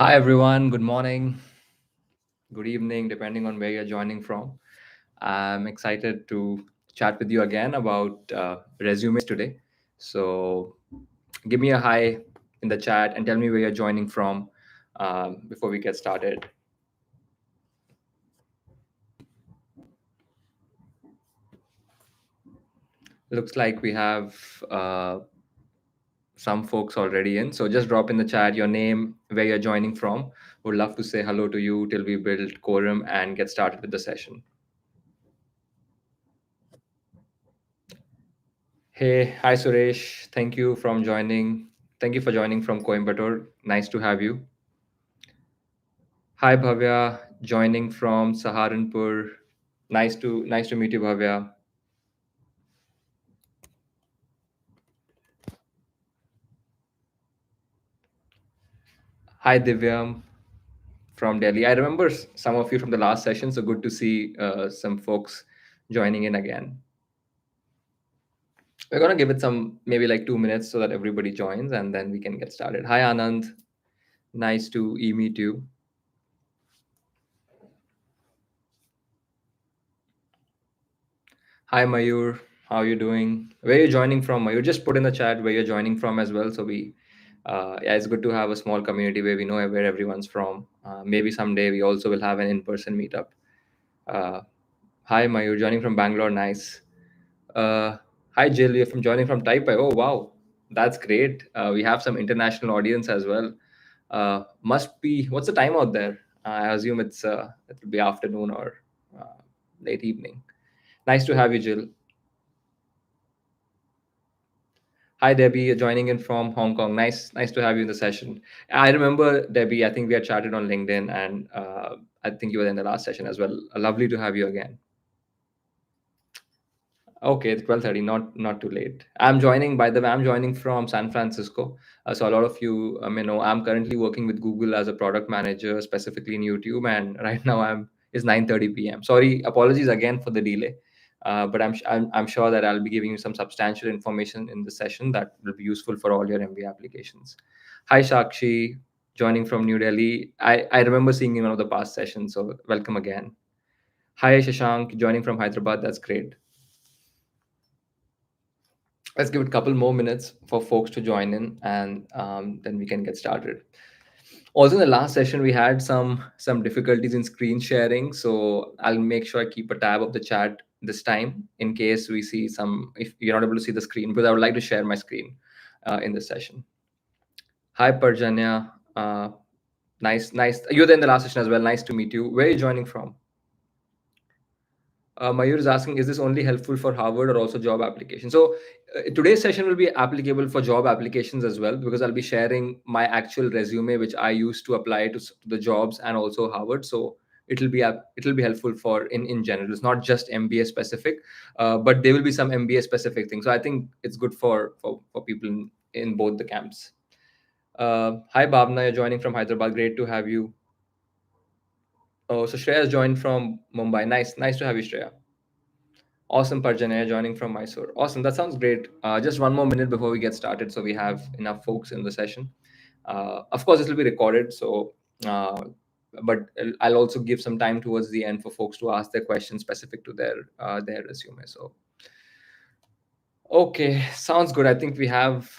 Hi, everyone. Good morning, good evening, depending on where you're joining from. I'm excited to chat with you again about resumes today. So, give me a hi in the chat and tell me where you're joining from before we get started. Looks like we have some folks already in. So, just drop in the chat your name, where you're joining from. Would love to say hello to you till we build quorum and get started with the session. Hey, hi Suresh. Thank you from joining. Thank you for joining from Coimbatore. Nice to have you. Hi Bhavya, joining from Saharanpur. Nice to meet you, Bhavya. Hi Divyam from Delhi. I remember some of you from the last session, so good to see some folks joining in again. We're gonna give it some maybe like 2 minutes so that everybody joins, and then we can get started. Hi Anand, nice to meet you. Hi Mayur, how are you doing? Where are you joining from, Mayur? Just put in the chat where you're joining from as well. So yeah, it's good to have a small community where we know where everyone's from. Maybe someday we also will have an in-person meetup. Uh, Hi Mayur, joining from Bangalore, nice. Uh, Hi Jill, you're from joining from Taipei. Oh wow, that's great. We have some international audience as well. Must be, what's the time out there? I assume it will be afternoon or late evening. Nice to have you, Jill. Hi Debbie, you're joining in from Hong Kong. Nice to have you in the session. I remember Debbie. I think we had chatted on LinkedIn, and I think you were in the last session as well. Lovely to have you again. Okay, it's 12:30. Not too late. I'm joining. By the way, I'm joining from San Francisco. So a lot of you may know I'm currently working with Google as a product manager, specifically in YouTube. And right now it's 9:30 p.m. Sorry, apologies again for the delay. But I'm sure that I'll be giving you some substantial information in the session that will be useful for all your MBA applications. Hi Shakshi, joining from New Delhi. I remember seeing you in one of the past sessions, so welcome again. Hi Shashank, joining from Hyderabad. That's great. Let's give it a couple more minutes for folks to join in, and then we can get started. Also, in the last session, we had some difficulties in screen sharing, so I'll make sure I keep a tab of the chat this time in case we see some, if you're not able to see the screen, because I would like to share my screen in this session. Hi Parjanya, nice. You were there in the last session as well. Nice to meet you. Where are you joining from? Mayur is asking, is this only helpful for Harvard or also job applications? So today's session will be applicable for job applications as well, because I'll be sharing my actual resume, which I used to apply to the jobs and also Harvard. So it'll be helpful for in general. It's not just MBA specific, but there will be some MBA specific things. So I think it's good for people in both the camps. Hi Bhavna, you're joining from Hyderabad. Great to have you. Oh, so Shreya has joined from Mumbai. Nice to have you, Shreya. Awesome, Parjanaya joining from Mysore. Awesome, that sounds great. Just one more minute before we get started, so we have enough folks in the session. Of course, this will be recorded, so but I'll also give some time towards the end for folks to ask their questions specific to their resume. So, okay, sounds good. I think we have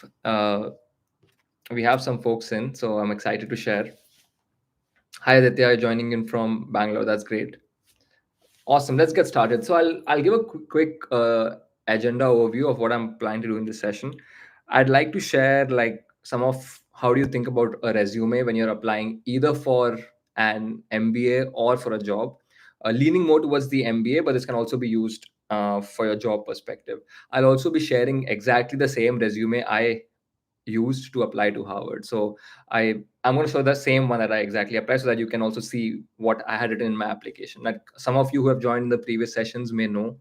some folks in, so I'm excited to share. Hi, Aditya, joining in from Bangalore. That's great. Awesome. Let's get started. So I'll give a quick agenda overview of what I'm planning to do in this session. I'd like to share like some of how do you think about a resume when you're applying either for an MBA or for a job. Leaning more towards the MBA, but this can also be used for your job perspective. I'll also be sharing exactly the same resume I used to apply to Harvard. So I'm going to show the same one that I exactly applied so that you can also see what I had written in my application. Like some of you who have joined the previous sessions may know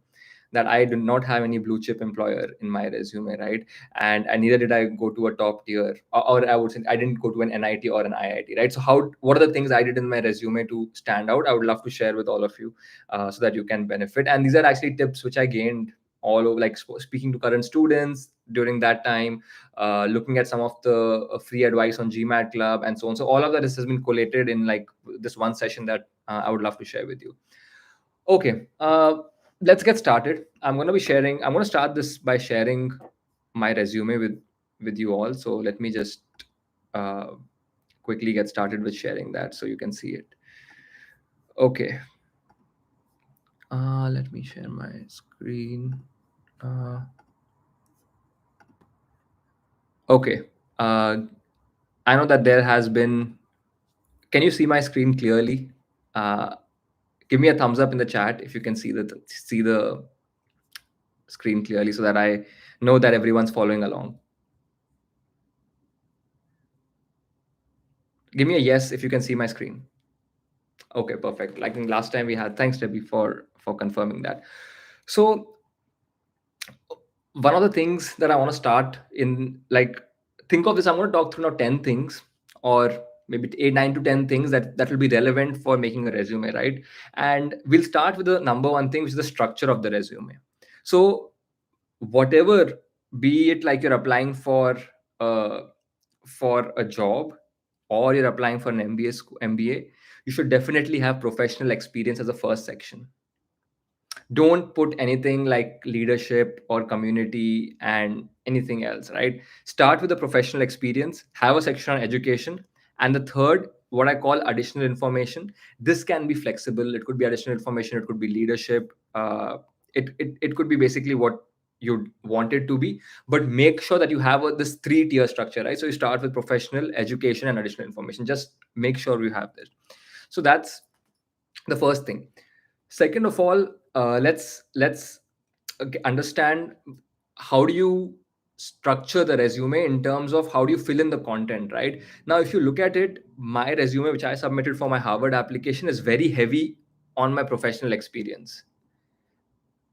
that I do not have any blue chip employer in my resume, right? And neither did I go to a top tier, or I would say I didn't go to an NIT or an IIT, right? So what are the things I did in my resume to stand out? I would love to share with all of you so that you can benefit. And these are actually tips which I gained all over, like speaking to current students, during that time, looking at some of the free advice on GMAT Club and so on. So all of that has been collated in like this one session that I would love to share with you. Okay, let's get started. I'm going to start this by sharing my resume with you all. So let me just uh, quickly get started with sharing that so you can see it. Okay. Let me share my screen. Uh, okay. I know that there has been. Can you see my screen clearly? Uh, Give me a thumbs up in the chat if you can see the screen clearly, so that I know that everyone's following along. Give me a yes if you can see my screen. Okay, perfect. Like in last time we had. Thanks, Debbie, for confirming that. So one of the things that I want to start in, like, think of this. I'm going to talk through now 10 things, or maybe 8, 9 to 10 things that will be relevant for making a resume, right? And we'll start with the number one thing, which is the structure of the resume. So whatever, be it like you're applying uh, for a job, or you're applying for an MBA, you should definitely have professional experience as a first section. Don't put anything like leadership or community and anything else, right? Start with the professional experience, have a section on education, and the third, what I call additional information. This can be flexible. It could be additional information, it could be leadership, it could be basically what you want it to be, but make sure that you have this 3-tier structure, right? So you start with professional, education, and additional information. Just make sure you have this. So that's the first thing. Second of all, let's understand, how do you structure the resume in terms of how do you fill in the content, right? Now, if you look at it, my resume, which I submitted for my Harvard application, is very heavy on my professional experience.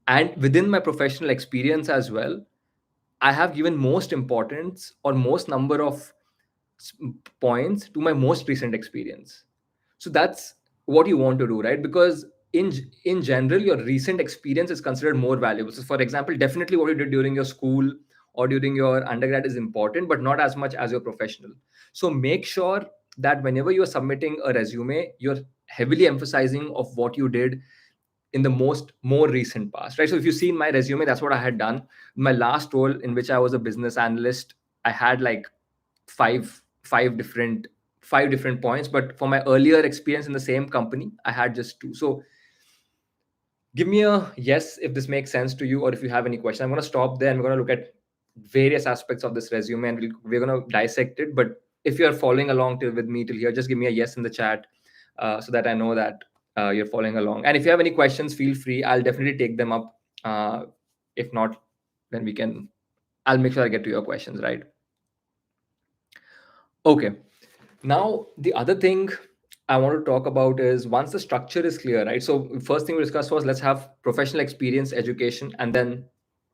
And within my professional experience as well, I have given most importance or most number of s- points to my most recent experience. So that's what you want to do, right? Because in general, your recent experience is considered more valuable. So for example, definitely what you did during your school or during your undergrad is important, but not as much as your professional. So make sure that whenever you're submitting a resume, you're heavily emphasizing of what you did in the more recent past, right? So if you see in my resume, that's what I had done. My last role, in which I was a business analyst, I had like five five different five different points, but for my earlier experience in the same company, I had just two. So give me a yes if this makes sense to you, or if you have any question. I'm going to stop there and we're going to look at various aspects of this resume, and we're going to dissect it. But if you're following along with me till here, just give me a yes in the chat, so that I know that you're following along. And if you have any questions, feel free. I'll definitely take them up. If not, then I'll make sure I get to your questions, right? Okay. Now, the other thing I want to talk about is, once the structure is clear, right? So, first thing we discussed was, let's have professional experience, education, and then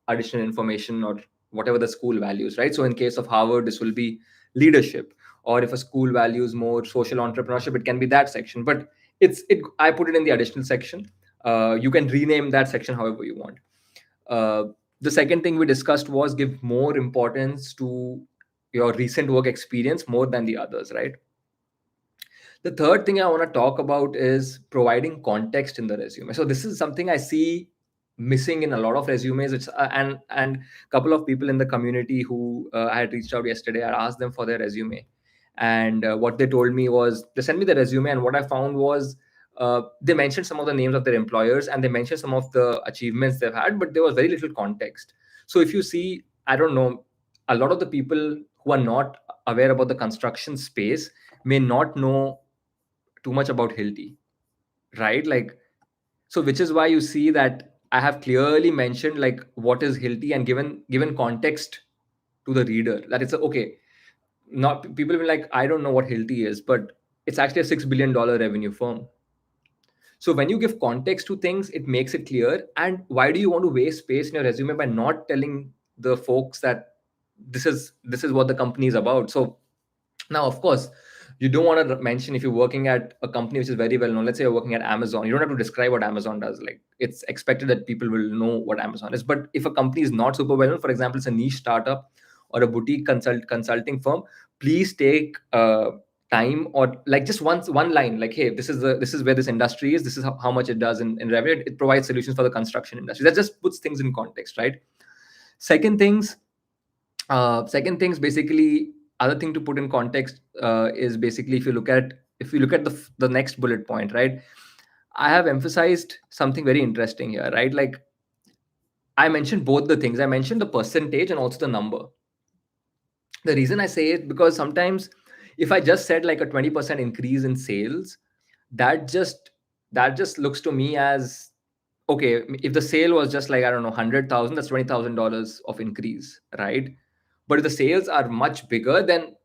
additional information, or whatever the school values, right? So, in case of Harvard, this will be leadership, or if a school values more social entrepreneurship, it can be that section. But I put it in the additional section. You can rename that section however you want. Uh, the second thing we discussed was, give more importance to your recent work experience more than the others, right? The third thing I want to talk about is providing context in the resume. So this is something I see missing in a lot of resumes. It's and a couple of people in the community who I had reached out yesterday, I asked them for their resume, and what they told me was, they sent me the resume, and what I found was, they mentioned some of the names of their employers, and they mentioned some of the achievements they've had, but there was very little context. So if you see, I don't know, a lot of the people who are not aware about the construction space may not know too much about Hilti, right? Like, so which is why you see that I have clearly mentioned like what is Hilti, and given context to the reader, that it's okay. Not people will be like, I don't know what Hilti is, but it's actually a $6 billion revenue firm. So when you give context to things, it makes it clear. And why do you want to waste space in your resume by not telling the folks that this is what the company is about? So now, of course, You don't want to mention if you're working at a company which is very well known. Let's say you're working at Amazon. You don't have to describe what Amazon does. Like, it's expected that people will know what Amazon is. But if a company is not super well known, for example, it's a niche startup or a boutique consulting firm, please take time, or like just one line, like, hey, this is where this industry is, this is how much it does in revenue. It provides solutions for the construction industry. That just puts things in context, right? Second things, basically, other thing to put in context is basically, if you look at the next bullet point, right? I have emphasized something very interesting here, right? Like, I mentioned both the things. I mentioned the percentage and also the number. The reason I say it, because sometimes if I just said like a 20% increase in sales, that just that just looks to me as, okay, if the sale was just like, I don't know, 100,000, that's $20,000 of increase, right? But if the sales are much bigger, then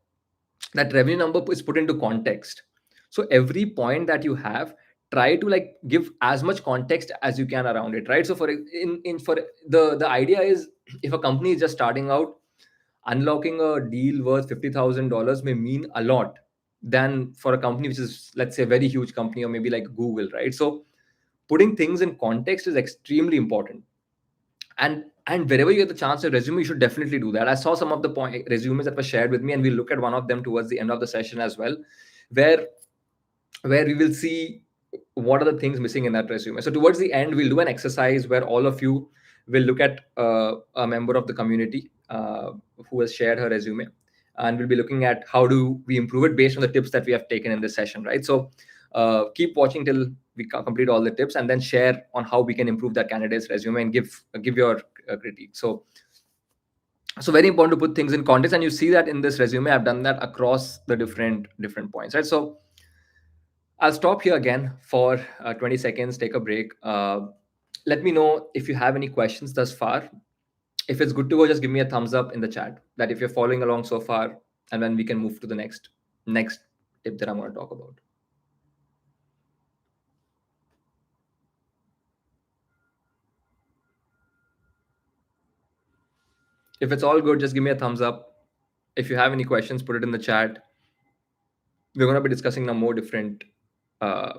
that revenue number is put into context. So every point that you have, try to like give as much context as you can around it, right? So for the idea is, if a company is just starting out, unlocking a deal worth $50,000 may mean a lot than for a company which is, let's say, a very huge company, or maybe like Google, right? So putting things in context is extremely important. And wherever you get the chance to resume, you should definitely do that. I saw some of the resumes that were shared with me, and we'll look at one of them towards the end of the session as well, where we will see what are the things missing in that resume. So towards the end, we'll do an exercise where all of you will look at a member of the community who has shared her resume, and we'll be looking at how do we improve it based on the tips that we have taken in this session, right? So keep watching till we complete all the tips, and then share on how we can improve that candidate's resume, and give your critique. So very important to put things in context, and you see that in this resume. I've done that across the different points, right? So I'll stop here again for 20 seconds, take a break. Let me know if you have any questions thus far. If it's good to go, just give me a thumbs up in the chat that if you're following along so far, and then we can move to the next tip that I'm going to talk about. If it's all good, just give me a thumbs up. If you have any questions, put it in the chat. We're going to be discussing now more different. Yeah,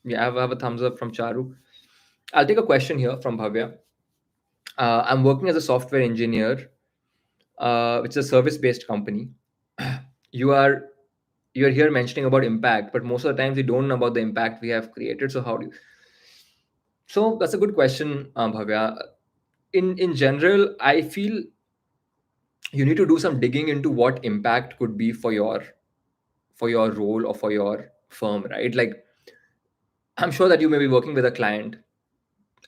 I have a thumbs up from Charu. I'll take a question here from Bhavya. I'm working as a software engineer, which is a service-based company. you are you're here mentioning about impact, but most of the times we don't know about the impact we have created. So how do you? So that's a good question, Bhavya. In general, I feel you need to do some digging into what impact could be for your role or for your firm, right? Like, I'm sure that you may be working with a client,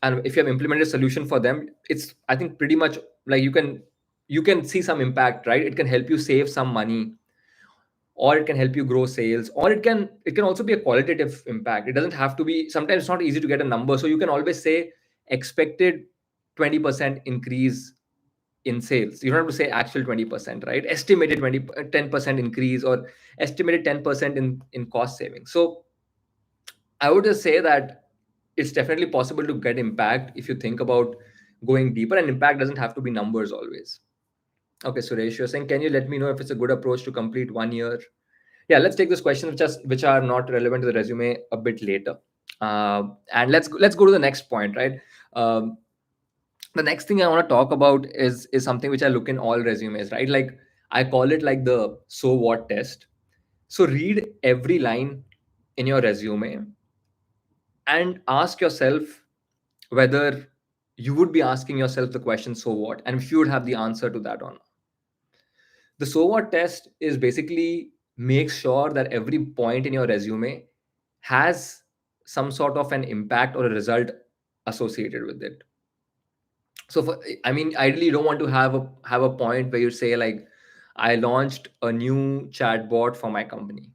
and if you have implemented a solution for them, it's, I think, pretty much like you can see some impact, right? It can help you save some money, or it can help you grow sales, or it can also be a qualitative impact. It doesn't have to be, sometimes it's not easy to get a number, so you can always say expected 20% increase in sales. You don't have to say actual 20%, right? Estimated 10% increase, or estimated 10% in cost savings. So I would just say that it's definitely possible to get impact if you think about going deeper, and impact doesn't have to be numbers always. Okay, Suresh, you're saying, can you let me know if it's a good approach to complete 1 year? Yeah, let's take this question which are not relevant to the resume a bit later. And let's go to the next point, right? The next thing I want to talk about is something which I look in all resumes, right? Like, I call it like the so what test. So read every line in your resume and ask yourself whether you would be asking yourself the question, so what, and if you would have the answer to that or not. The so what test is basically make sure that every point in your resume has some sort of an impact or a result associated with it. So I mean, ideally you don't want to have a point where you say like, I launched a new chatbot for my company.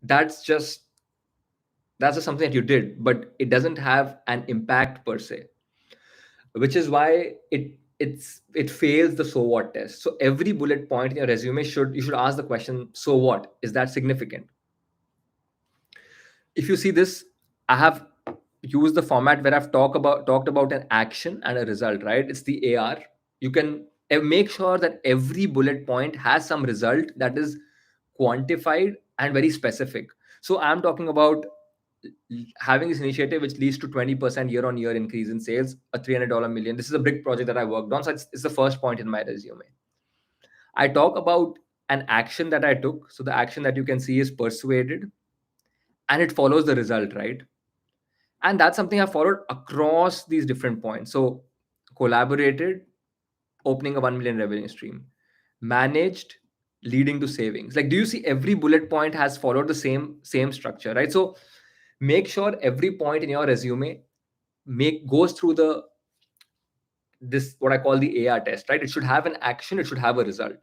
That's just something that you did, but it doesn't have an impact per se, which is why it fails the so what test. So every bullet point in your resume you should ask the question, so what, is that significant? If you see this, I have used the format where I've talked about an action and a result, right? It's the AR. You can make sure that every bullet point has some result that is quantified, and very specific. So I'm talking about having this initiative which leads to 20% year on year increase in sales, a $300 million. This is a big project that I worked on. So it's the first point in my resume. I talk about an action that I took. So the action that you can see is persuaded, and it follows the result, right? And that's something I followed across these different points. So collaborated, opening a 1 million revenue stream, managed, leading to savings. Like, do you see every bullet point has followed the same structure, right? So make sure every point in your resume goes through the this what I call the AR test, right? It should have an action, it should have a result.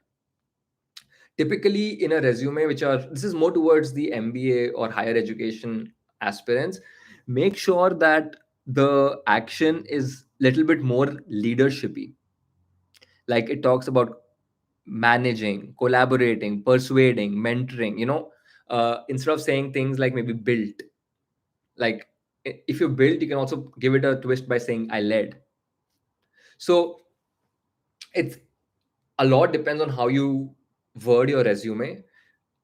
Typically in a resume, this is more towards the MBA or higher education aspirants, make sure that the action is little bit more leadershipy. Like, it talks about managing, collaborating, persuading, mentoring, instead of saying things like maybe built. Like, if you built, you can also give it a twist by saying I led. So it's a lot depends on how you word your resume,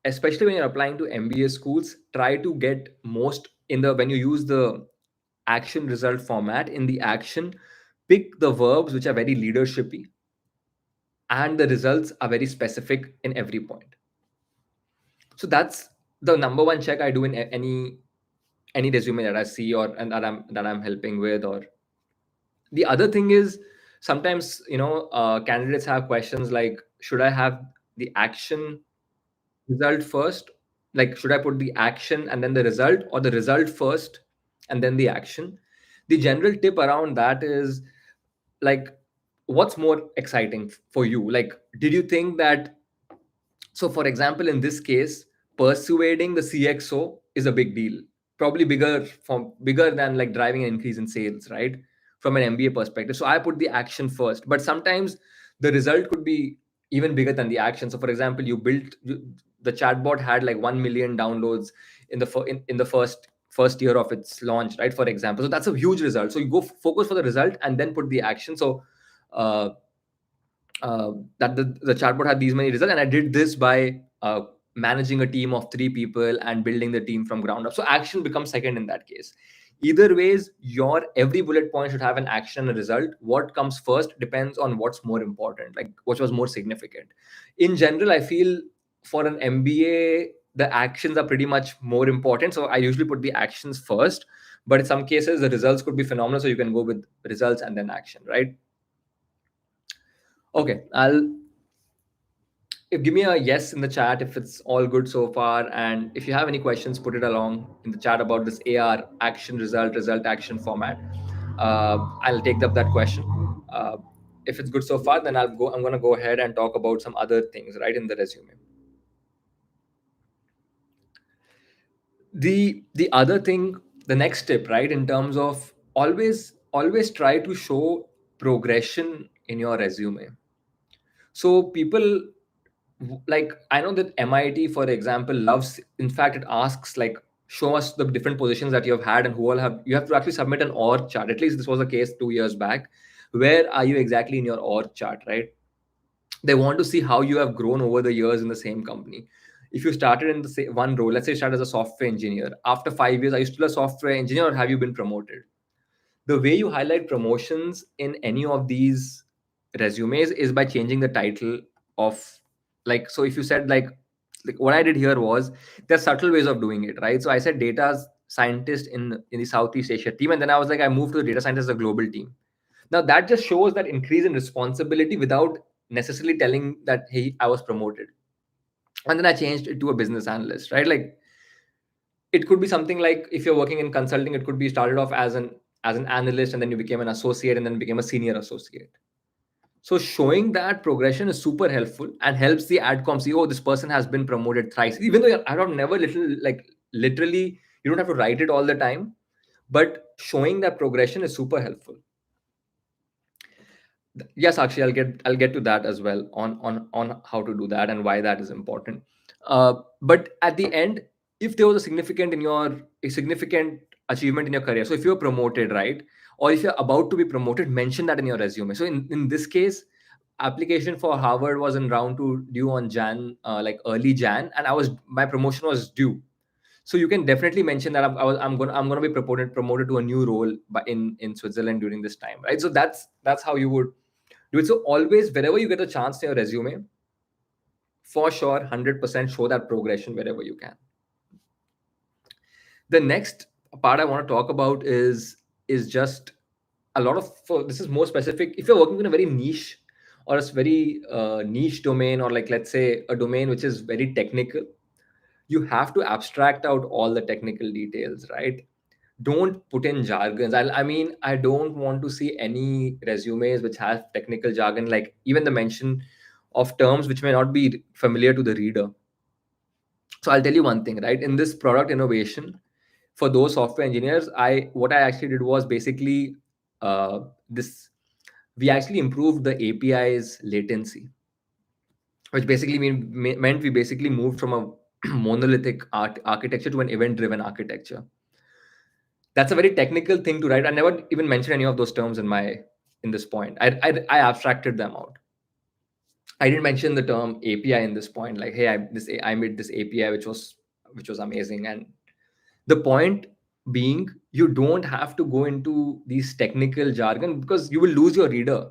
especially when you're applying to MBA schools. Try to get most in the when you use the action result format. In the action, pick the verbs which are very leadershipy, and the results are very specific in every point. So that's the number one check I do in any resume that I see, or and that I'm helping with. Or the other thing is, sometimes candidates have questions like, should I have the action result first? Like, should I put the action and then the result, or the result first and then the action? The general tip around that is, like, what's more exciting for you? Like, did you think that, so for example, in this case, persuading the CXO is a big deal, probably bigger than like driving an increase in sales, right? From an MBA perspective. So I put the action first, but sometimes the result could be even bigger than the action. So for example, the chatbot had like 1 million downloads in the first year of its launch, right? For example, so that's a huge result. So you go focus for the result and then put the action. So uh, that the chatbot had these many results, and I did this by managing a team of 3 people and building the team from ground up. So action becomes second in that case. Either ways, your every bullet point should have an action and a result. What comes first depends on what's more important, like what was more significant. In general, I feel for an MBA, the actions are pretty much more important, so I usually put the actions first. But in some cases, the results could be phenomenal, so you can go with results and then action, right? Okay, give me a yes in the chat if it's all good so far, and if you have any questions, put it along in the chat about this AR action result action format. I'll take up that question. Uh, if it's good so far, then I'm going to go ahead and talk about some other things right in the resume. The other thing, the next tip, right, in terms of always try to show progression in your resume. So people, like, I know that MIT, for example, loves, in fact, it asks like, show us the different positions that you have had and who all have, you have to actually submit an org chart. At least this was the case 2 years back. Where are you exactly in your org chart, right? They want to see how you have grown over the years in the same company. If you started in the same one role, let's say you started as a software engineer, after 5 years, are you still a software engineer, or have you been promoted? The way you highlight promotions in any of these resumes is by changing the title of, like, so if you said like what I did here was, there's subtle ways of doing it, right? So I said data scientist in the Southeast Asia team, and then I was like, I moved to the data scientist as a global team. Now that just shows that increase in responsibility without necessarily telling that, hey, I was promoted. And then I changed it to a business analyst, right? Like, it could be something like, if you're working in consulting, it could be started off as an analyst, and then you became an associate, and then became a senior associate. So showing that progression is super helpful and helps the adcom see, oh, this person has been promoted thrice. Even though I don't never literally, you don't have to write it all the time, but showing that progression is super helpful. Yes, actually, I'll get to that as well, on how to do that and why that is important. But at the end, if there was a significant achievement in your career, so if you're promoted, right, or if you're about to be promoted, mention that in your resume. So in this case, application for Harvard was in round two, due on Jan, like early Jan, and my promotion was due. So you can definitely mention that I'm gonna be promoted to a new role in Switzerland during this time, right? So that's how you would do it. So always, wherever you get a chance in your resume, for sure, 100% show that progression wherever you can. The next part I want to talk about is just a lot of this is more specific. If you're working in a very niche or a very niche domain, or like let's say a domain which is very technical, you have to abstract out all the technical details, right? Don't put in jargons. I mean, I don't want to see any resumes which have technical jargon, like even the mention of terms which may not be familiar to the reader. So I'll tell you one thing, right? In this product innovation, for those software engineers, what I actually did was basically this. We actually improved the API's latency, which basically meant we basically moved from a monolithic architecture to an event-driven architecture. That's a very technical thing to write. I never even mentioned any of those terms in this point. I abstracted them out. I didn't mention the term API in this point. Like, hey, I made this API which was amazing. And the point being, you don't have to go into these technical jargon because you will lose your reader.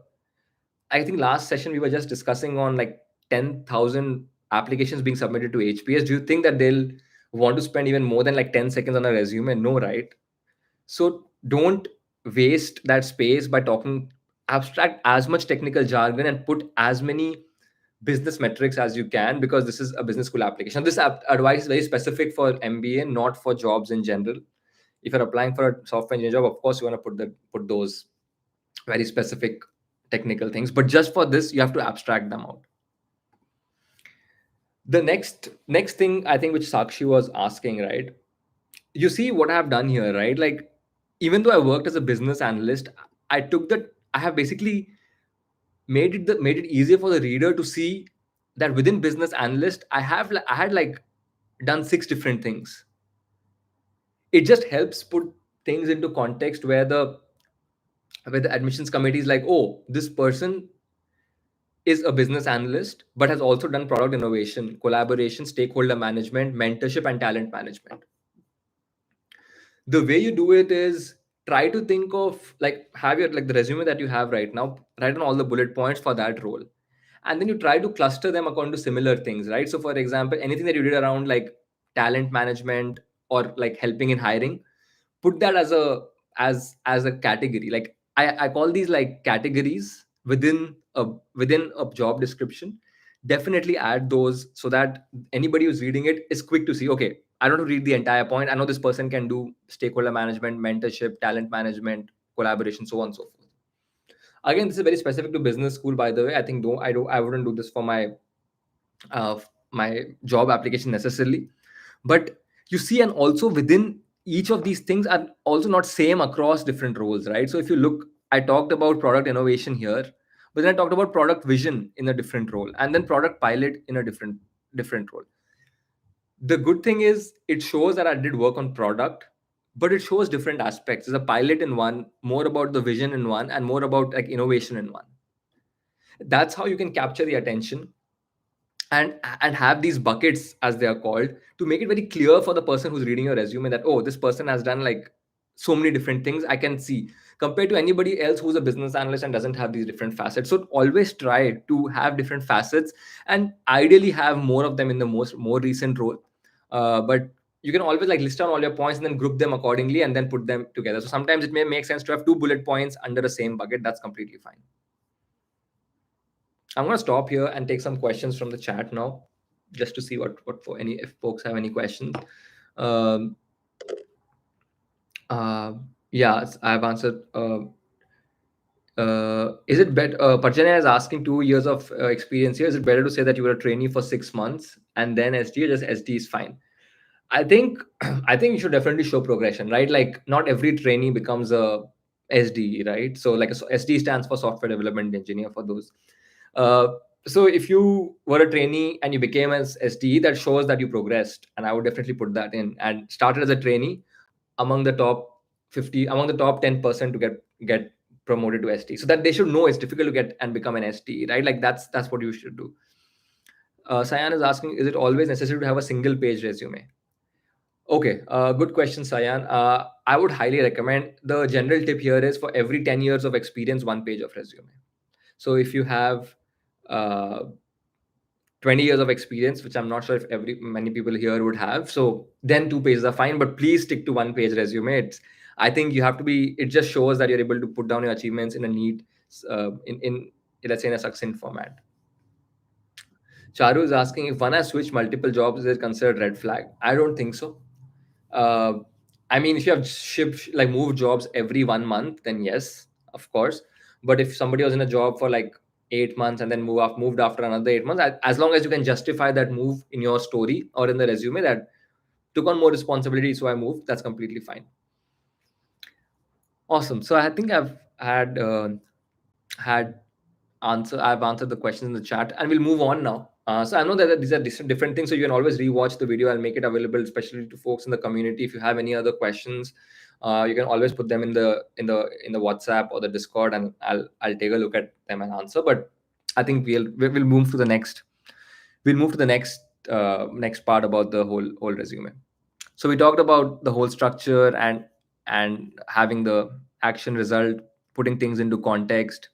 I think last session we were just discussing on like 10,000 applications being submitted to HPS. Do you think that they'll want to spend even more than like 10 seconds on a resume? No, right? So don't waste that space by talking, abstract as much technical jargon and put as many business metrics as you can, because this is a business school application. This advice is very specific for MBA, not for jobs in general. If you're applying for a software engineer job, of course you want to put those very specific technical things, but just for this you have to abstract them out. The next thing I think which Sakshi was asking, right? You see what I have done here, right? Like, even though I worked as a business analyst, I have basically made it easier for the reader to see that within business analyst I had like done 6 different things. It just helps put things into context where the admissions committee is like, oh, this person is a business analyst but has also done product innovation, collaboration, stakeholder management, mentorship, and talent management. The way you do it is, try to think of like, have your like the resume that you have right now, write on all the bullet points for that role, and then you try to cluster them according to similar things, right? So for example, anything that you did around like talent management or like helping in hiring, put that as a category. Like, I call these like categories within a job description. Definitely add those so that anybody who's reading it is quick to see, okay, I don't have to read the entire point. I know this person can do stakeholder management, mentorship, talent management, collaboration, so on and so forth. Again, this is very specific to business school, by the way. I think I wouldn't do this for uh, my job application necessarily. But you see, and also within each of these things are also not same across different roles, right? So if you look, I talked about product innovation here, but then I talked about product vision in a different role, and then product pilot in a different role. The good thing is it shows that I did work on product, but it shows different aspects. There's a pilot in one, more about the vision in one, and more about like innovation in one. That's how you can capture the attention and have these buckets, as they are called, to make it very clear for the person who's reading your resume that, oh, this person has done like so many different things. I can see, compared to anybody else who's a business analyst and doesn't have these different facets. So always try to have different facets, and ideally have more of them in the more recent role. But you can always like list down all your points and then group them accordingly and then put them together. So sometimes it may make sense to have 2 bullet points under the same bucket. That's completely fine. I'm going to stop here and take some questions from the chat now, just to see what for any if folks have any questions. Um, yeah, I've answered. Is it better? Parjanya is asking 2 years of experience here. Is it better to say that you were a trainee for 6 months and then SD, or just SD is fine? I think I think you should definitely show progression, right? Like, not every trainee becomes a SD, right? So like SD stands for software development engineer for those. Uh, so if you were a trainee and you became as SD, that shows that you progressed, and I would definitely put that in. And started as a trainee among the top 50, among the top 10% to get promoted to ST, so that they should know it's difficult to get and become an ST, right? Like that's what you should do. Sayan is asking, is it always necessary to have a single page resume? Okay, good question, Sayan. I would highly recommend, the general tip here is for every 10 years of experience, one page of resume. So if you have uh, 20 years of experience, which I'm not sure if every many people here would have, so then two pages are fine, but please stick to one page resume. I think you have to be, it just shows that you're able to put down your achievements in a neat, in let's say in a succinct format. Charu is asking, if one has switched multiple jobs, is it considered red flag? I don't think so. uh, I mean, if you have shift, like moved jobs every 1 month, then yes, of course. But if somebody was in a job for like 8 months and then moved after another 8 months, as long as you can justify that move in your story or in the resume, that took on more responsibility, so I moved, that's completely fine. Awesome. So I think had I've answered the questions in the chat, and we'll move on now. So I know that these are different things, so you can always rewatch the video. I'll make it available, especially to folks in the community. If you have any other questions, you can always put them in the WhatsApp or the Discord, and I'll take a look at them and answer. But I think we'll move to the next. We'll move to the next part about the whole resume. So we talked about the whole structure and having the action result, putting things into context.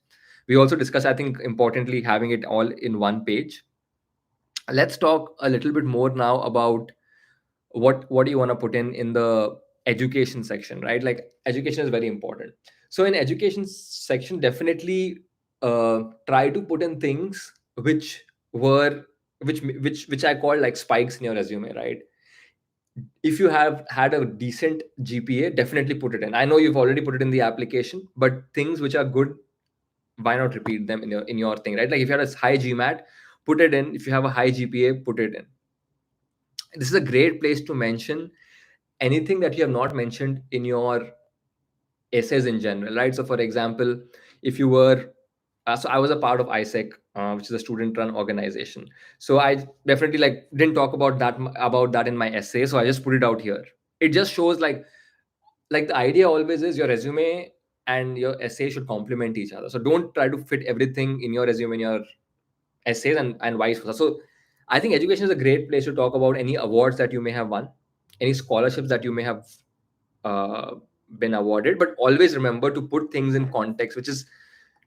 We also discussed, I think importantly, having it all in one page. Let's talk a little bit more now about what do you want to put in the education section, right? Like education is very important. So in education section, definitely try to put in things were which I call like spikes in your resume, right? If you have had a decent GPA, definitely put it in. I know you've already put it in the application, but things which are good, why not repeat them in your thing, right? Like if you had a high GMAT, put it in. If you have a high GPA, put it in. This is a great place to mention anything that you have not mentioned in your essays in general, right? So for example, if you were so I was a part of ISEC, which is a student-run organization. So I definitely like didn't talk about that in my essay. So I just put it out here. It just shows like the idea always is your resume and your essay should complement each other. So don't try to fit everything in your resume in your essays and vice versa. So I think education is a great place to talk about any awards that you may have won, any scholarships that you may have uh, been awarded. But always remember to put things in context, which is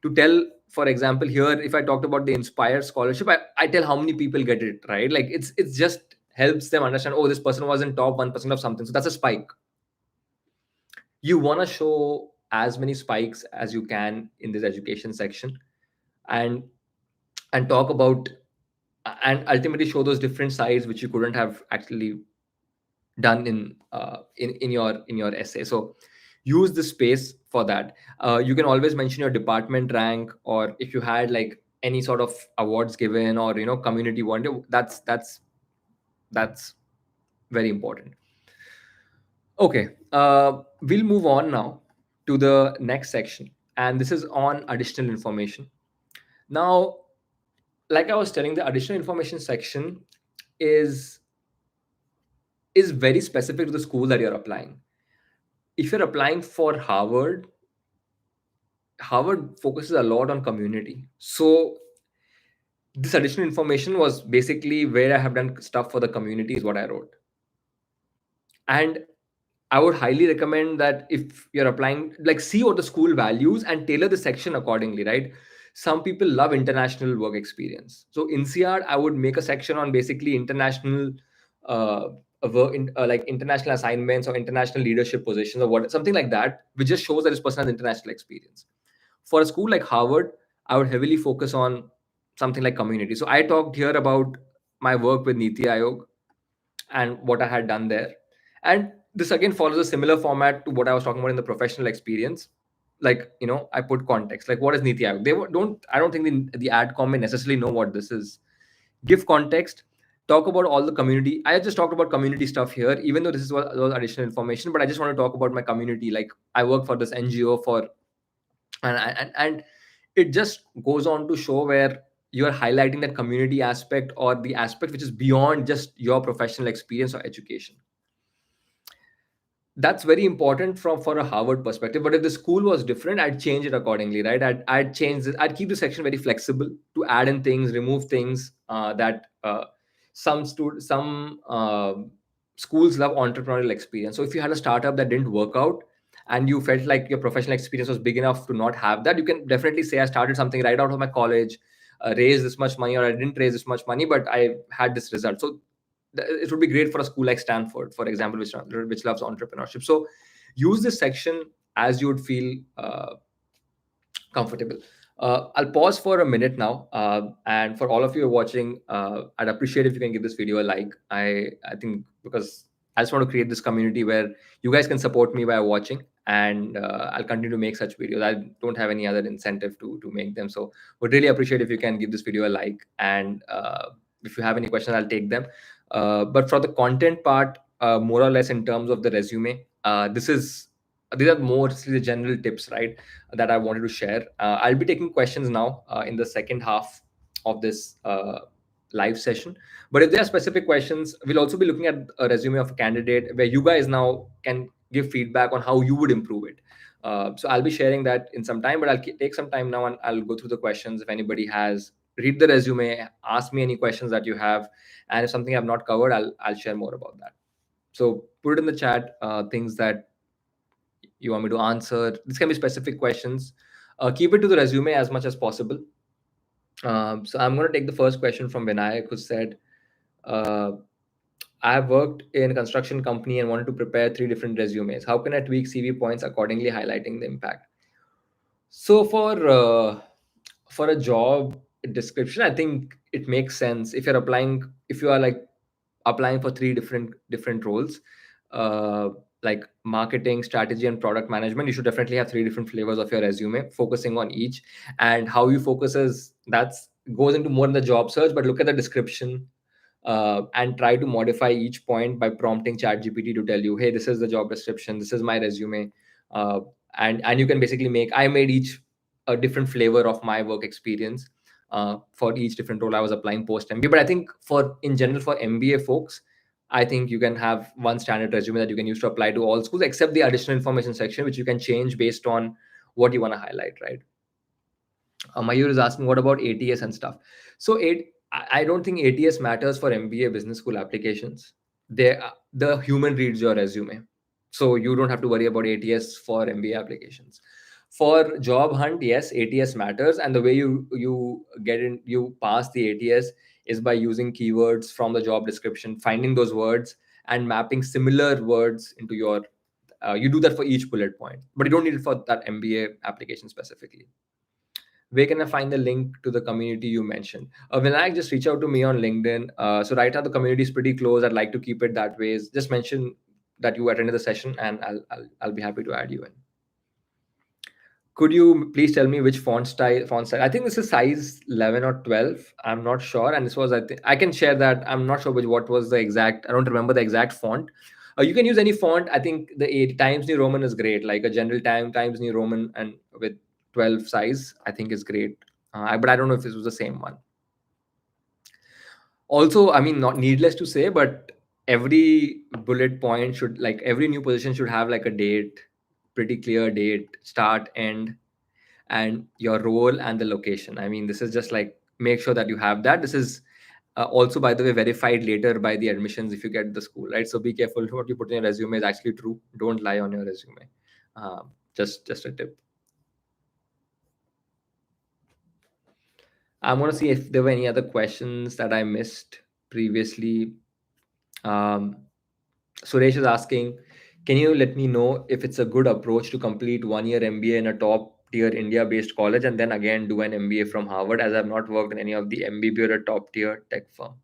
to tell, for example, here, if I talked about the Inspire scholarship, I tell how many people get it, right? Like it's just helps them understand, oh, this person was in top 1% of something. So that's a spike. You want to show as many spikes as you can in this education section, and talk about and ultimately show those different sides which you couldn't have actually done in your essay. So use the space for that. You can always mention your department rank, or if you had like any sort of awards given, or community one. That's very important. Okay, we'll move on now to the next section, and this is on additional information. Now, like I was telling, the additional information section is is very specific to the school that you're applying. If you're applying for Harvard, Harvard focuses a lot on community. So this additional information was basically where I have done stuff for the community is what I wrote. And I would highly recommend that if you're applying, like see what the school values and tailor the section accordingly, right? Some people love international work experience. So in CR, I would make a section on basically international uh, work, like international assignments or international leadership positions or what, something like that, which just shows that this person has international experience. For a school like Harvard, I would heavily focus on something like community. So I talked here about my work with Niti Aayog and what I had done there. And this again follows a similar format to what I was talking about in the professional experience. Like, I put context. Like, what is Niti Aayog? I don't think the AdCom may necessarily know what this is. Give context. Talk about all the community. I just talked about community stuff here, even though this is what was additional information. But I just want to talk about my community. Like, I work for this NGO and it just goes on to show where you are highlighting that community aspect, or the aspect which is beyond just your professional experience or education. that's very important from for a Harvard perspective. But if the school was different, I'd change it accordingly, right? I'd change it. I'd keep the section very flexible to add in things, remove things that some schools love entrepreneurial experience. So if you had a startup that didn't work out and you felt like your professional experience was big enough to not have that, you can definitely say I started something right out of my college, raised this much money, or I didn't raise this much money, but I had this result. So it would be great for a school like Stanford, for example, which loves entrepreneurship. So use this section as you would feel comfortable. I'll pause for a minute now, and for all of you watching, I'd appreciate if you can give this video a like. I think because I just want to create this community where you guys can support me by watching, and I'll continue to make such videos. I don't have any other incentive to make them, so would really appreciate if you can give this video a like, and if you have any questions, I'll take them. But for the content part, more or less in terms of the resume, these are mostly the general tips, right, that I wanted to share. I'll be taking questions now in the second half of this live session. But if there are specific questions, we'll also be looking at a resume of a candidate where you guys now can give feedback on how you would improve it. So I'll be sharing that in some time, but I'll take some time now and I'll go through the questions. If anybody has, read the resume, ask me any questions that you have, and if something I've not covered, I'll share more about that. So put it in the chat, things that you want me to answer. This can be specific questions. Keep it to the resume as much as possible. So I'm going to take the first question from Vinayak, who said, uh, I have worked in a construction company and wanted to prepare 3 different resumes. How can I tweak CV points accordingly, highlighting the impact? So for a job description, I think it makes sense if you're applying, if you are like applying for 3 different roles, uh, like marketing, strategy, and product management, you should definitely have 3 different flavors of your resume, focusing on each. And how you focus is that's goes into more in the job search, but look at the description, and try to modify each point by prompting ChatGPT to tell you, hey, this is the job description, this is my resume, uh, and you can basically make. I made each a different flavor of my work experience for each different role I was applying post MBA. But I think for in general for MBA folks, I think you can have one standard resume that you can use to apply to all schools, except the additional information section, which you can change based on what you want to highlight, right? Mayur is asking, what about ATS and stuff? So I don't think ATS matters for MBA business school applications. The human reads your resume, so you don't have to worry about ATS for MBA applications. For job hunt, yes, ATS matters, and the way you pass the ATS is by using keywords from the job description, finding those words and mapping similar words into your. You do that for each bullet point, but you don't need it for that MBA application specifically. Where can I find the link to the community you mentioned? Vinayak, just reach out to me on LinkedIn. So right now the community is pretty close. I'd like to keep it that way. Just mention that you attended the session, and I'll be happy to add you in. Could you please tell me which font style? I think this is size 11 or 12. I'm not sure. And this was, I think I can share that. I'm not sure what was the exact. I don't remember the exact font. You can use any font. I think the 8 Times New Roman is great. Like a general Times New Roman and with 12 size, I think is great. But I don't know if this was the same one. Also, I mean, not needless to say, but every bullet point should, like, every new position should have like a date, pretty clear date, start, end, and your role and the location. I mean, this is just like make sure that you have that. This is also, by the way, verified later by the admissions if you get the school, right? So be careful what you put in your resume is actually true. Don't lie on your resume. Just a tip. I want to see if there were any other questions that I missed previously. Um, Suresh is asking, can you let me know if it's a good approach to complete 1 year MBA in a top tier India based college and then again do an MBA from Harvard, as I've not worked in any of the MBB or a top tier tech firm?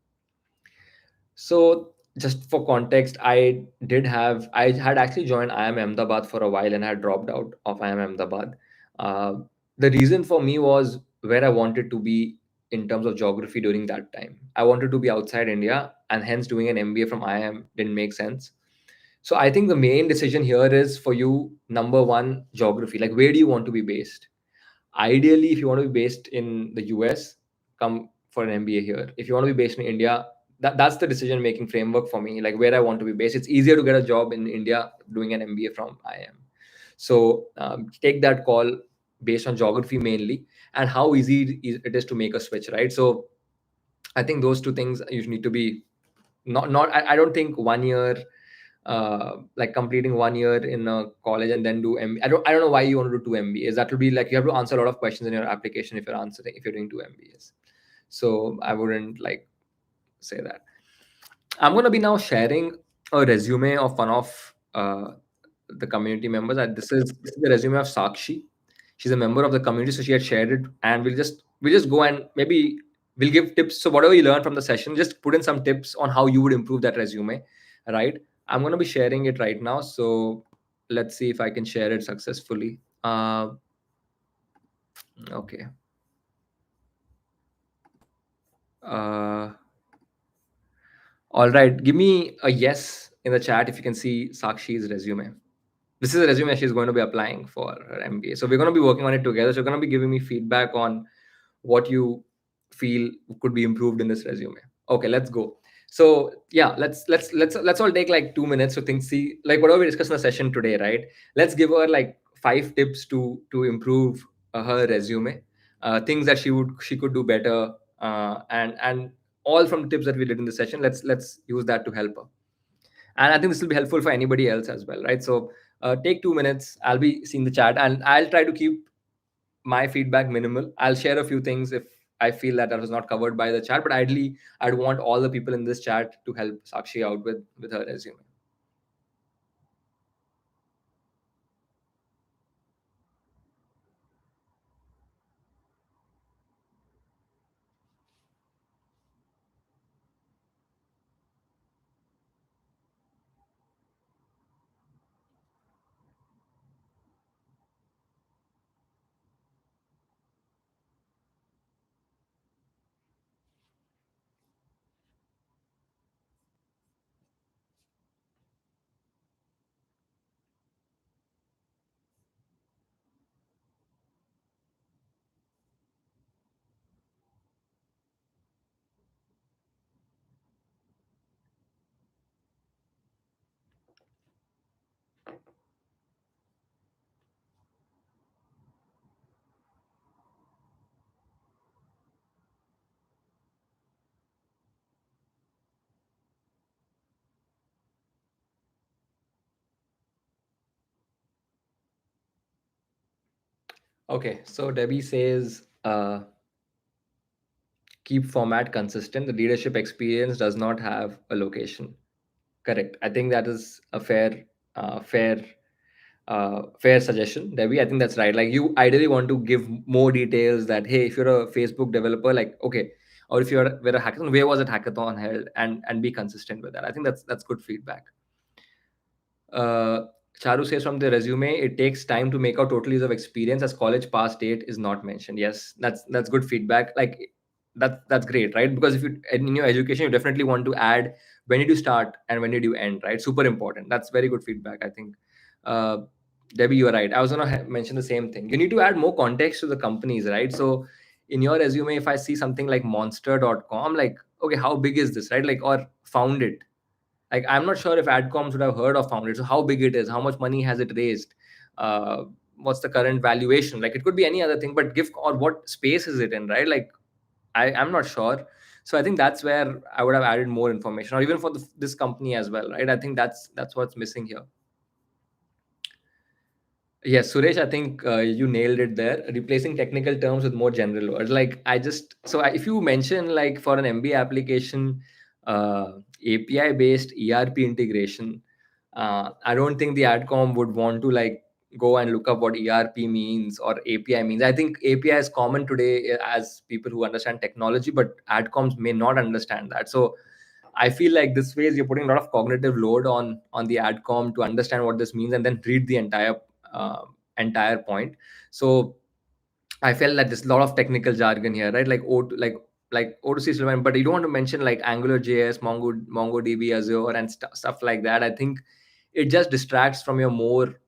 So just for context, I had actually joined IIM Ahmedabad for a while and had dropped out of IIM Ahmedabad. Uh, the reason for me was where I wanted to be in terms of geography during that time. I wanted to be outside India, and hence doing an MBA from IIM didn't make sense. So I think the main decision here is for you, number one, geography. Like, where do you want to be based? Ideally, if you want to be based in the US, come for an MBA here. If you want to be based in India, that's the decision making framework for me, like where I want to be based. It's easier to get a job in India doing an MBA from IIM. So take that call based on geography mainly, and how easy it is to make a switch, right? So I think those two things you need to be, not I don't think 1 year, like completing 1 year in a college and then do MBA. I don't know why you want to do two MBAs. That will be like you have to answer a lot of questions in your application if you're doing two MBAs. So I wouldn't like say that. I'm going to be now sharing a resume of one of the community members. And this is the resume of Sakshi. She's a member of the community, so she had shared it, and we'll just go and maybe we'll give tips. So whatever you learn from the session, just put in some tips on how you would improve that resume, right? I'm going to be sharing it right now. So let's see if I can share it successfully. Okay. Uh, all right. Give me a yes in the chat if you can see Sakshi's resume. This is a resume she's going to be applying for her MBA. So we're going to be working on it together. So you're going to be giving me feedback on what you feel could be improved in this resume. Okay, let's go. So yeah, let's all take like 2 minutes to think, see like whatever we discussed in the session today, right? Let's give her like 5 tips to improve her resume, things that she could do better, and all from the tips that we did in the session. Let's use that to help her, and I think this will be helpful for anybody else as well, right? So take 2 minutes. I'll be seeing the chat, and I'll try to keep my feedback minimal. I'll share a few things if I feel that was not covered by the chat, but ideally I'd want all the people in this chat to help Sakshi out with her resume. Okay, so Debbie says, keep format consistent. The leadership experience does not have a location. Correct. I think that is a fair suggestion, Debbie. I think that's right. Like you ideally want to give more details that, hey, if you're a Facebook developer, like okay, or if we're a hackathon, where was that hackathon held, and be consistent with that. I think that's good feedback. Uh, Charu says from the resume, it takes time to make out total years of experience as college pass date is not mentioned. Yes, that's good feedback. Like that's great, right? Because if you in your education, you definitely want to add when did you start and when did you end, right? Super important. That's very good feedback, I think. Uh, Debbie, you are right. I was gonna mention the same thing. You need to add more context to the companies, right? So in your resume, if I see something like monster.com, like okay, how big is this, right? Like or found it, like I'm not sure if adcoms would have heard of founded, so how big it is, how much money has it raised, what's the current valuation, like it could be any other thing, but give or what space is it in, right? Like I'm not sure. So I think that's where I would have added more information, or even for this company as well, right? I think that's what's missing here. Yes, Suresh, I think you nailed it there. Replacing technical terms with more general words. Like if you mention like for an MBA application, API based ERP integration, I don't think the adcom would want to like go and look up what ERP means or API means. I think API is common today as people who understand technology, but adcoms may not understand that. So I feel like this way you're putting a lot of cognitive load on the adcom to understand what this means and then read the uh, entire point. So I felt that there's a lot of technical jargon here, right? Like O2C is relevant, but you don't want to mention like Angular JS, MongoDB, Azure, and stuff like that. I think it just distracts from your more.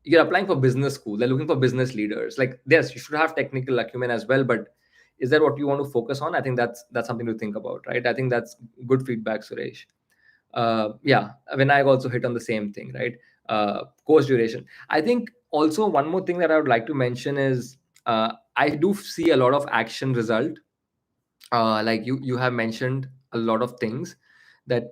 You're applying for business school. They're looking for business leaders. Like yes, you should have technical acumen as well, but is that what you want to focus on? I think that's something to think about, right? I think that's good feedback, Suresh. Yeah, Vinayak also hit on the same thing, right? Course duration. I think also one more thing that I would like to mention is I do see a lot of action result. Like you have mentioned a lot of things that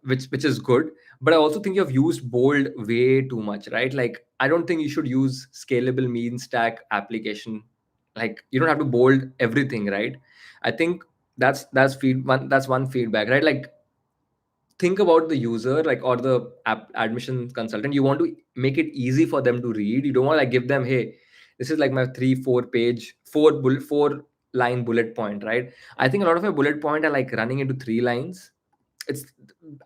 which is good, but I also think you have used bold way too much, right? Like I don't think you should use scalable mean stack application. Like you don't have to bold everything, right? I think that's one feedback, right? Like think about the user, like, or the app admission consultant. You want to make it easy for them to read. You don't want to like give them, hey, this is like my 3 4 page 4 line bullet point, right? I think a lot of my bullet point are like running into 3 lines. It's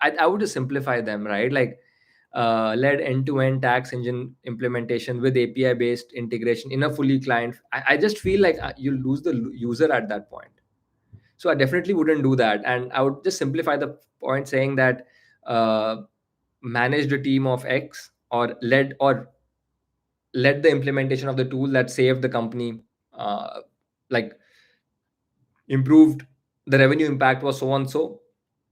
I would just simplify them, right? Like led end-to-end tax engine implementation with API based integration in a fully client. I just feel like you lose the user at that point. So I definitely wouldn't do that, and I would just simplify the point saying that uh, managed a team of X, or led the implementation of the tool that saved the company, like improved the revenue impact was so and so,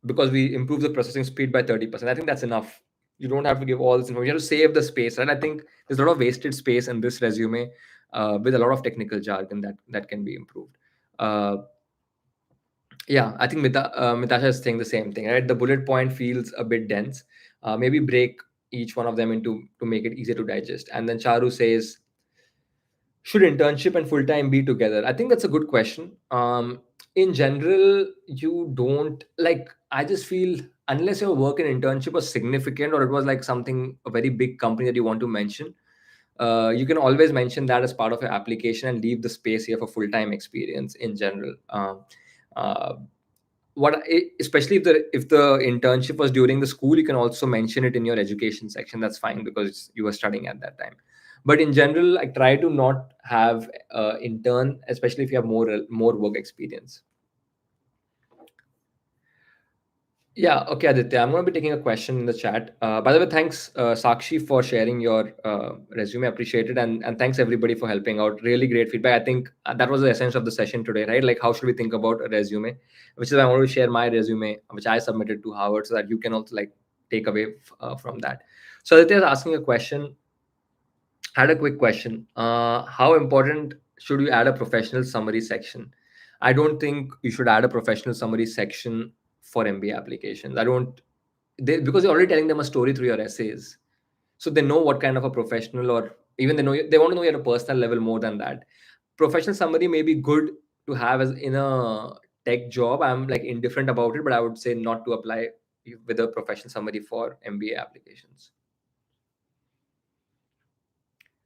because we improved the processing speed by 30%. I think that's enough. You don't have to give all this information. You have to save the space, and I think there's a lot of wasted space in this resume with a lot of technical jargon that can be improved. Uh, Yeah, I think Mitasha is saying the same thing, right? The bullet point feels a bit dense. Maybe break each one of them into to make it easier to digest. And then Charu says, should internship and full time be together? I think that's a good question. In general, you don't like. I just feel unless your work in internship was significant or it was like something a very big company that you want to mention, you can always mention that as part of your application and leave the space here for full time experience in general. Uh, especially if the internship was during the school, you can also mention it in your education section. That's fine because you were studying at that time. But in general, like try to not have intern, especially if you have more work experience. Yeah, okay, Aditya. I'm going to be taking a question in the chat. By the way, thanks, Sakshi, for sharing your resume. Appreciate it. And thanks, everybody, for helping out. Really great feedback. I think that was the essence of the session today, right? Like, how should we think about a resume? Which is, I want to share my resume, which I submitted to Harvard, so that you can also, like, take away from that. So, Aditya is asking a question. Had a quick question. How important should you add a professional summary section? I don't think you should add a professional summary section for MBA applications. I don't because you're already telling them a story through your essays, so they know what kind of a professional, or even they want to know you at a personal level more than that. Professional summary may be good to have as in a tech job. I'm like indifferent about it, but I would say not to apply with a professional summary for MBA applications.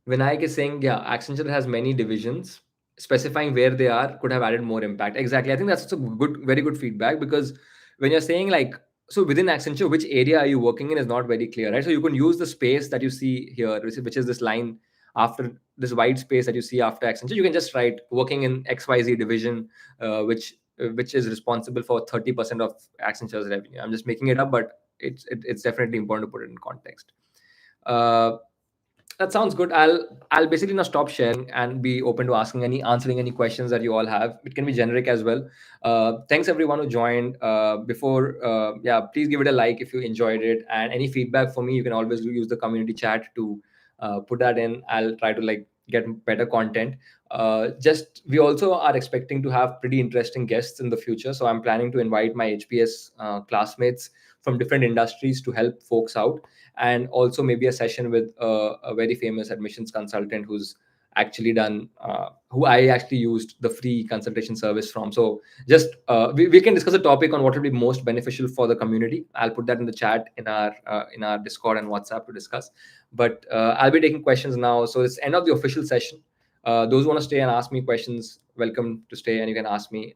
Vinayak is saying, yeah, Accenture has many divisions. Specifying where they are could have added more impact. Exactly. I think that's also good, very good feedback, because when you're saying like, so within Accenture, which area are you working in is not very clear, right? So you can use the space that you see here, which is this line after this white space that you see after Accenture. You can just write working in XYZ division, which is responsible for 30% of Accenture's revenue. I'm just making it up, but it's definitely important to put it in context. Uh, that sounds good. I'll basically now stop sharing and be open to answering any questions that you all have. It can be generic as well. Thanks everyone who joined. Yeah, please give it a like if you enjoyed it, and any feedback for me, you can always use the community chat to put that in. I'll try to like get better content. Just we also are expecting to have pretty interesting guests in the future, so I'm planning to invite my HPS classmates from different industries to help folks out, and also maybe a session with a very famous admissions consultant who's actually done who I actually used the free consultation service from. So just we can discuss a topic on what would be most beneficial for the community. I'll put that in the chat in our Discord and WhatsApp to discuss. But I'll be taking questions now, so it's end of the official session. Those who want to stay and ask me questions, welcome to stay, and you can ask me.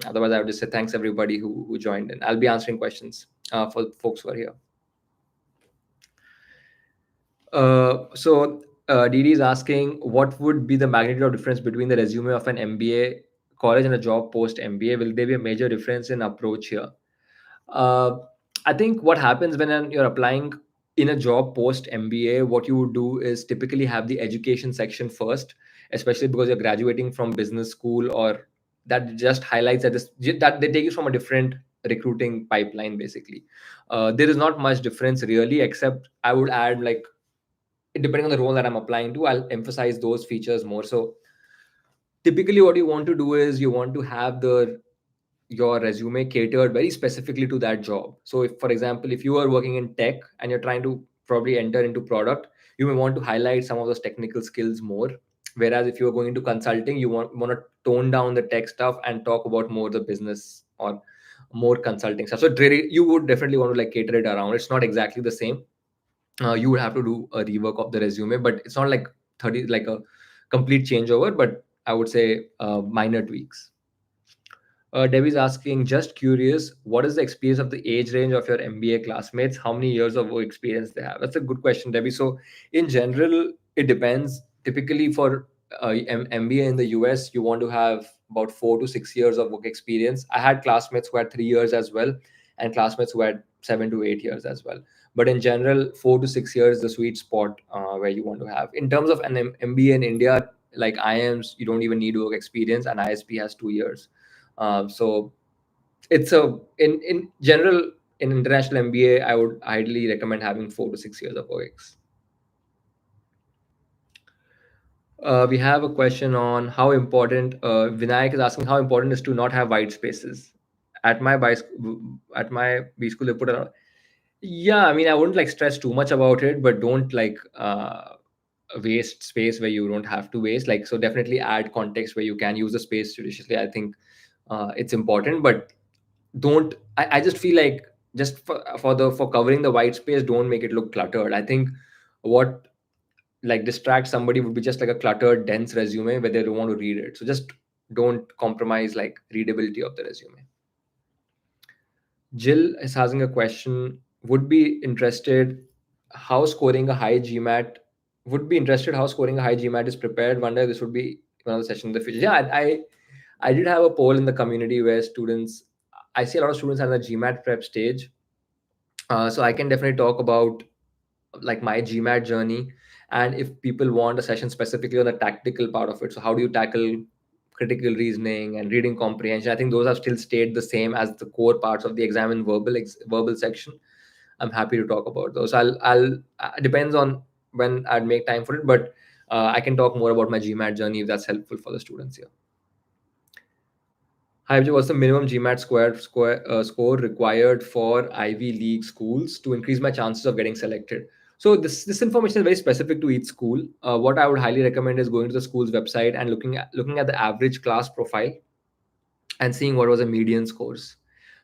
Otherwise, I would just say thanks everybody who joined, and I'll be answering questions for folks who are here. Didi is asking, what would be the magnitude of difference between the resume of an MBA college and a job post MBA? Will there be a major difference in approach here? Uh, I think what happens when you're applying in a job post MBA, what you would do is typically have the education section first, especially because you're graduating from business school or that just highlights that they take you from a different recruiting pipeline basically. There is not much difference really, except I would add, like, depending on the role that I'm applying to, I'll emphasize those features more. So typically what you want to do is you want to have your resume catered very specifically to that job. So if, for example, if you are working in tech and you're trying to probably enter into product, you may want to highlight some of those technical skills more. Whereas if you're going into consulting, you want to tone down the tech stuff and talk about more the business or more consulting stuff. So it really, you would definitely want to like cater it around. It's not exactly the same. You would have to do a rework of the resume, but it's not like 30 like a complete changeover, but I would say minor tweaks. Debbie's asking, just curious, what is the experience of the age range of your MBA classmates? How many years of work experience they have? That's a good question, Debbie. So, in general, it depends. Typically, for MBA in the US, you want to have about 4 to 6 years of work experience. I had classmates who had 3 years as well, and classmates who had 7 to 8 years as well. But in general, 4 to 6 years is the sweet spot where you want to have. In terms of an MBA in India, like IIMs, you don't even need work experience, and ISP has 2 years. So it's a in general in international MBA, I would highly recommend having 4 to 6 years of OX. We have a question on how important. Vinayak is asking how important is to not have white spaces. At my at my B school, they put a, yeah. I mean, I wouldn't like stress too much about it, but don't like waste space where you don't have to waste. Like, so definitely add context where you can use the space judiciously. I think it's important, but don't. I just feel like just for covering the white space, don't make it look cluttered. I think what like distract somebody would be just like a cluttered, dense resume where they don't want to read it. So just don't compromise like readability of the resume. Jill is asking a question. Would be interested how scoring a high GMAT would be interested how scoring a high GMAT is prepared. Wonder this would be one of the sessions in the future. Yeah, I did have a poll in the community where students. I see a lot of students on the GMAT prep stage. So I can definitely talk about like my GMAT journey, and if people want a session specifically on the tactical part of it. So how do you tackle critical reasoning and reading comprehension? I think those have still stayed the same as the core parts of the exam in verbal section. I'm happy to talk about those. I'll depends on when I'd make time for it, but I can talk more about my GMAT journey if that's helpful for the students here. Hi, what's the minimum GMAT score required for Ivy League schools to increase my chances of getting selected? So this information is very specific to each school. What I would highly recommend is going to the school's website and looking at the average class profile and seeing what was the median scores.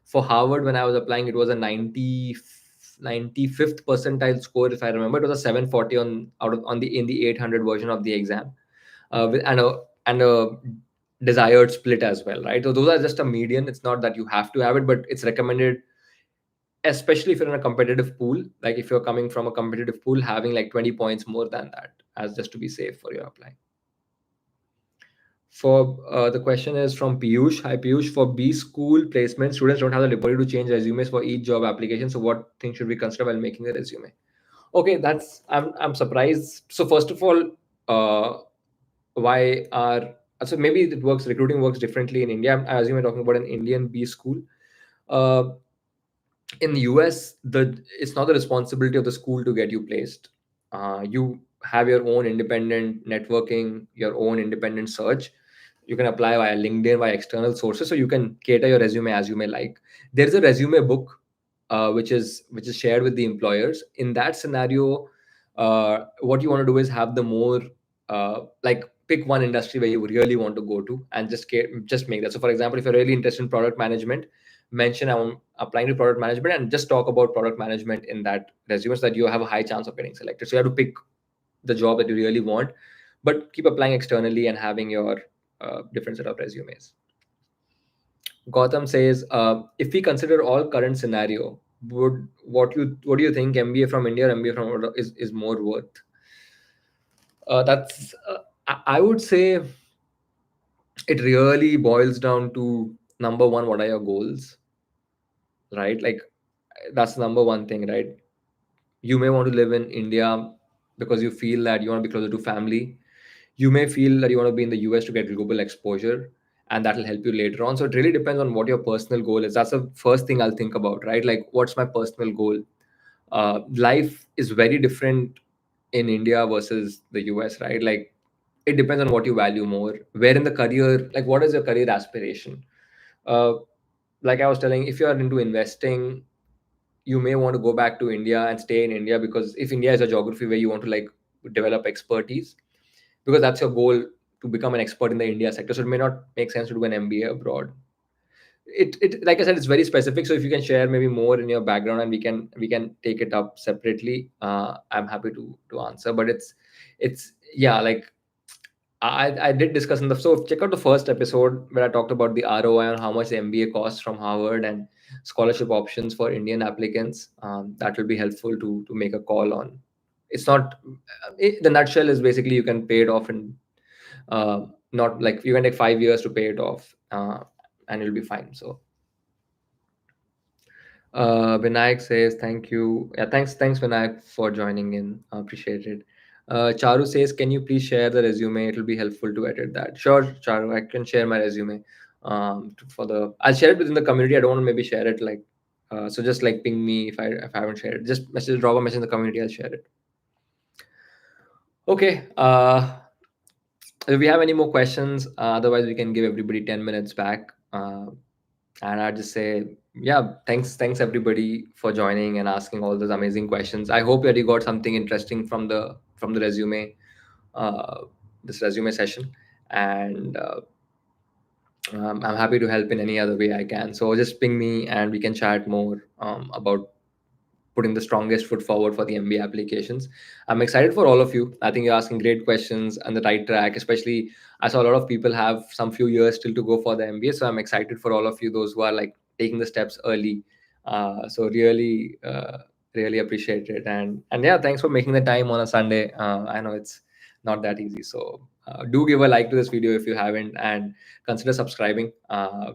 For Harvard, when I was applying, it was a 95th percentile score, if I remember. It was a 740 on the in the 800 version of the exam, and a desired split as well, right? So those are just a median. It's not that you have to have it, but it's recommended, especially if you're in a competitive pool. Like if you're coming from a competitive pool, having like 20 points more than that, as just to be safe for your apply. For the question is from Piyush. Hi Piyush. For B school placement, students don't have the liberty to change resumes for each job application. So what things should we consider while making the resume? Okay, I'm surprised. So first of all, why are so maybe it works recruiting works differently in India. I assume you're talking about an Indian B school. Uh, in the US, it's not the responsibility of the school to get you placed. You have your own independent networking, your own independent search. You can apply via LinkedIn, via external sources, so you can cater your resume as you may like. There's a resume book, which is shared with the employers. In that scenario, what you want to do is have the more like pick one industry where you really want to go to and just make that. So, for example, if you're really interested in product management, mention I'm applying to product management and just talk about product management in that resume so that you have a high chance of getting selected. So you have to pick the job that you really want, but keep applying externally and having your different set of resumes. Gautam says, if we consider all current scenario, would what do you think MBA from India or MBA from abroad is more worth? That's I would say it really boils down to number one, what are your goals, right? Like that's number one thing, right? You may want to live in India because you feel that you want to be closer to family. You may feel that you want to be in the US to get global exposure. and that will help you later on. So it really depends on what your personal goal is. That's the first thing I'll think about, right? Like, what's my personal goal? Life is very different in India versus the US, right? Like, it depends on what you value more. Where in the career, like, what is your career aspiration? Uh, like I was telling, if you are into investing, you may want to go back to India and stay in India, because if India is a geography where you want to like develop expertise, because that's your goal, to become an expert in the India sector. So it may not make sense to do an MBA abroad. It like I said, it's very specific. So if you can share maybe more in your background, and we can take it up separately, I'm happy to answer. But it's yeah, like I did discuss in the, so check out the first episode where I talked about the ROI on how much the MBA costs from Harvard, and scholarship options for Indian applicants. That will be helpful to make a call on. It's not the nutshell is basically you can pay it off in, not like you can take 5 years to pay it off, and you'll be fine. So Vinayak says thank you. Yeah, thanks Vinayak for joining in. Appreciate it. Charu says, can you please share the resume? It will be helpful to edit that. Sure, Charu, I can share my resume. For the, I'll share it within the community. I don't want to maybe share it like, so just like ping me if I haven't shared it. Just drop a message in the community. I'll share it. Okay. If we have any more questions, otherwise we can give everybody 10 minutes back. And I just say, yeah, thanks everybody for joining and asking all those amazing questions. I hope that you got something interesting from the resume, uh, this resume session, and I'm happy to help in any other way I can. So just ping me and we can chat more about putting the strongest foot forward for the MBA applications. I'm excited for all of you. I think you're asking great questions on the right track. Especially, I saw a lot of people have some few years still to go for the MBA, so I'm excited for all of you, those who are like taking the steps early. So really appreciate it, and yeah, thanks for making the time on a Sunday. I know it's not that easy, so do give a like to this video if you haven't, and consider subscribing.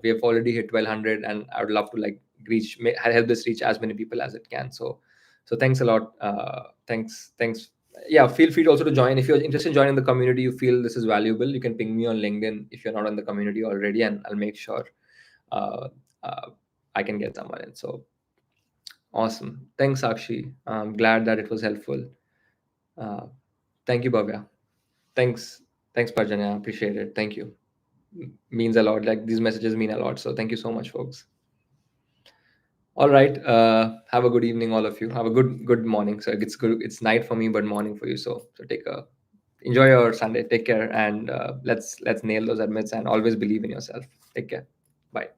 We have already hit 1200, and I would love to like help this reach as many people as it can. So thanks a lot. Thanks. Yeah, feel free to also to join if you're interested in joining the community. You feel this is valuable, you can ping me on LinkedIn if you're not in the community already, and I'll make sure uh, uh, I can get someone in. So awesome. Thanks, Sakshi. I'm glad that it was helpful. uh, Thank you, Bhavya. Thanks Parjanya. Appreciate it. Thank you. Means a lot. Like, these messages mean a lot, so thank you so much, folks. All right. Have a good evening, all of you. Have a good morning. So it's good. It's night for me, but morning for you. So enjoy your Sunday. Take care, and let's nail those admits, and always believe in yourself. Take care. Bye.